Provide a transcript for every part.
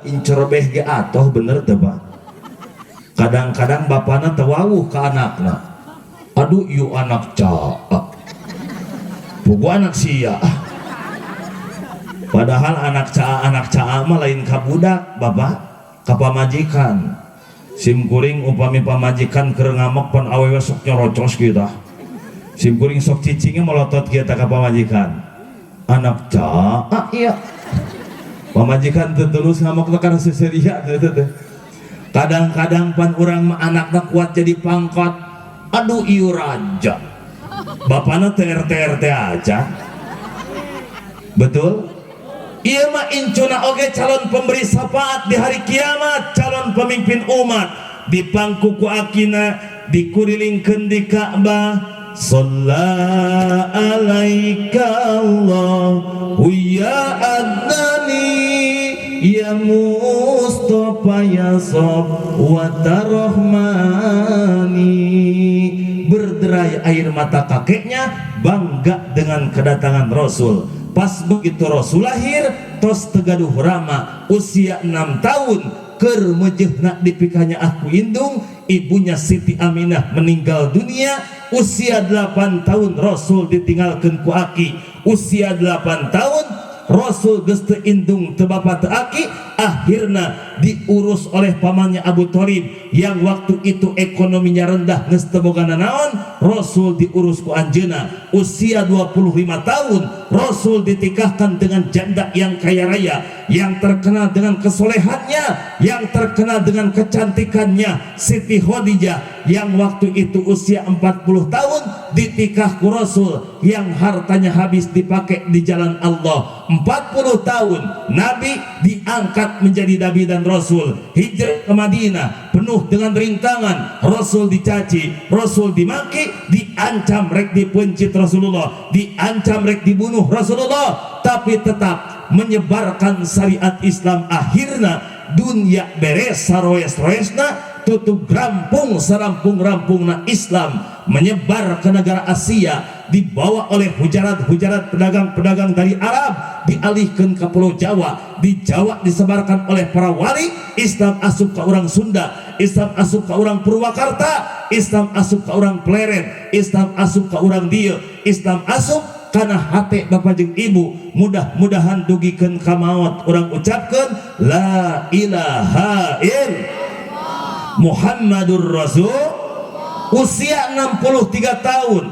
incerobeh ge atoh bener teu Pak. Kadang-kadang bapana tewawuh ke anakna, aduh ieu anak caa pugu anak sia. Padahal anak caa mah lain ka budak bapak, ka pamajikan. Simkuring upami pamajikan keur ngamuk pan awewe sok nyorocos kita, simkuring sok cicingnya melotot kita ka pamajikan, anak caa iya pamajikan terus ngamuk karena seseria. Kadang-kadang pan urang mah anakna kuat jadi pangkat, aduh ieu raja, bapana TRT aja. Betul? Ieu mah incuna oge calon pemberi syafaat di hari kiamat, calon pemimpin umat di pangku ku akina dikurilingkeun di Ka'bah. Shalla alaika Allahu ya adnani ya Mustafa ya Safwata Rahmani. Berderai air mata kakeknya bangga dengan kedatangan Rasul. Pas begitu Rasul lahir, tos tegaduh rama usia 6 tahun, keur mejehna dipikanya aku indung. Ibunya Siti Aminah meninggal dunia usia 8 tahun. Rasul ditinggalkeun ku aki usia 8 tahun. Rasul geus teu indung teu bapa teu aki, akhirna diurus oleh pamannya Abu Thalib yang waktu itu ekonominya rendah geus teu boga nanaon. Rasul diurus ku anjeuna usia 25 tahun. Rasul ditikahkan dengan janda yang kaya raya, yang terkenal dengan kesolehannya, yang terkenal dengan kecantikannya, Siti Khadijah, yang waktu itu usia 40 tahun ditikah ku Rasul yang hartanya habis dipakai di jalan Allah. 40 tahun Nabi diangkat menjadi Nabi dan Rasul, hijrah ke Madinah penuh dengan rintangan. Rasul dicaci, Rasul dimaki, diancam rek dipencit Rasulullah, diancam rek dibunuh Rasulullah, tapi tetap menyebarkan syariat Islam. Akhirnya dunia beres saroes-roesna, tutup rampung serampung-rampungna Islam menyebar ke negara Asia, dibawa oleh hujarat-hujarat pedagang-pedagang dari Arab, dialihkan ke Pulau Jawa. Di Jawa disebarkan oleh para wali. Islam asup ke orang Sunda, Islam asup ke orang Purwakarta, Islam asup ke orang Pleret, Islam asup ke orang Dieu, Islam asup karena hati bapak jeung ibu. Mudah-mudahan dugikeun ka maot urang ucapkeun la ilaha illallah Muhammadur Rasul. Usia 63 tahun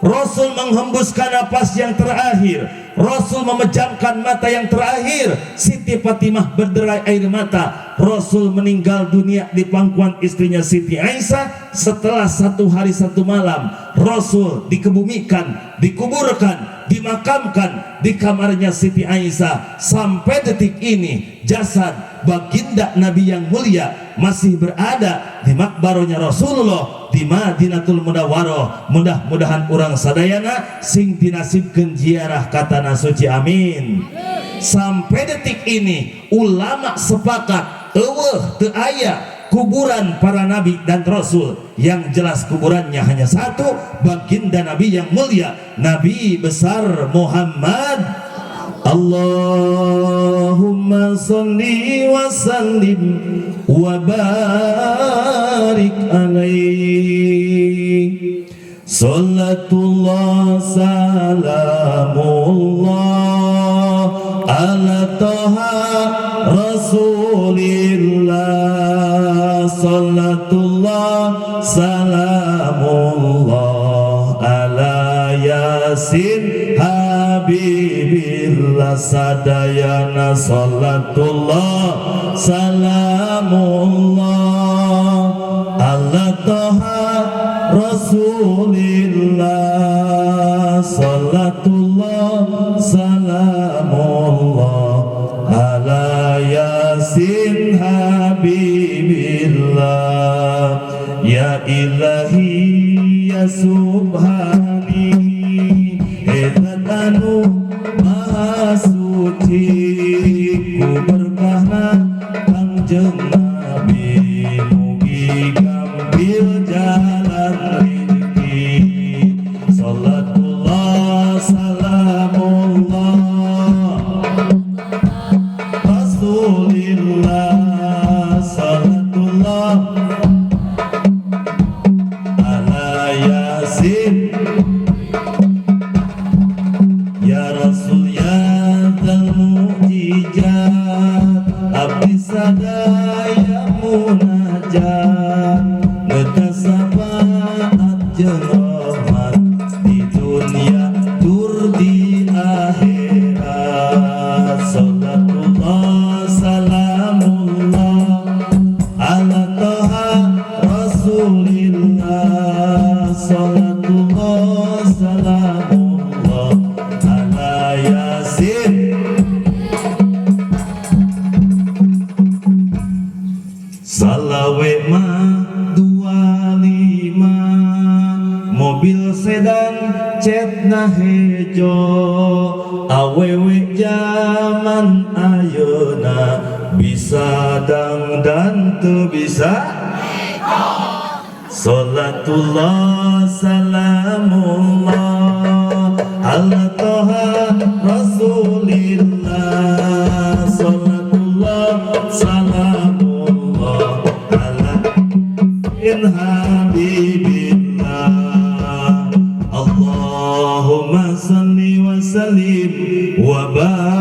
Rasul menghembuskan napas yang terakhir, Rasul memejamkan mata yang terakhir. Siti Fatimah berderai air mata. Rasul meninggal dunia di pangkuan istrinya Siti Aisyah. Setelah 1 hari 1 malam Rasul dikebumikan, dikuburkan, dimakamkan di kamarnya Siti Aisyah. Sampai detik ini jasad baginda Nabi yang mulia masih berada di makbaronya Rasulullah di Madinatul Munawwarah. Mudah-mudahan urang sadayana sing dinasibkeun ziarah ka tanah suci, amin. Sampai detik ini ulama sepakat eueuh teu aya kuburan para nabi dan rasul. Yang jelas kuburannya hanya satu, baginda Nabi yang mulia, Nabi besar Muhammad. Allahumma salli wa sallim wa barik alaihi. Salatullah salamullah ala taha rasulillah. Salatullah salamullah ala yasin habibillah. Sadayana salatullah salamullah ala taha rasulillah. Salatullah salamullah ala yasin habibillah. Ya ilahi ya subhani edan anu maha suci, ku berkahna kangjeng Nabi, mugi gampil jalan rezeki. Salatullah salamullah rasulillah. salawe mah 25 mobil sedan cetna hejo awewe zaman ayeuna bisa dangdan teu bisa Salatullah salamullah ala toha rasulillah Salatullah salamullah ala in habibillah Allahumma salli wa sallim wa barik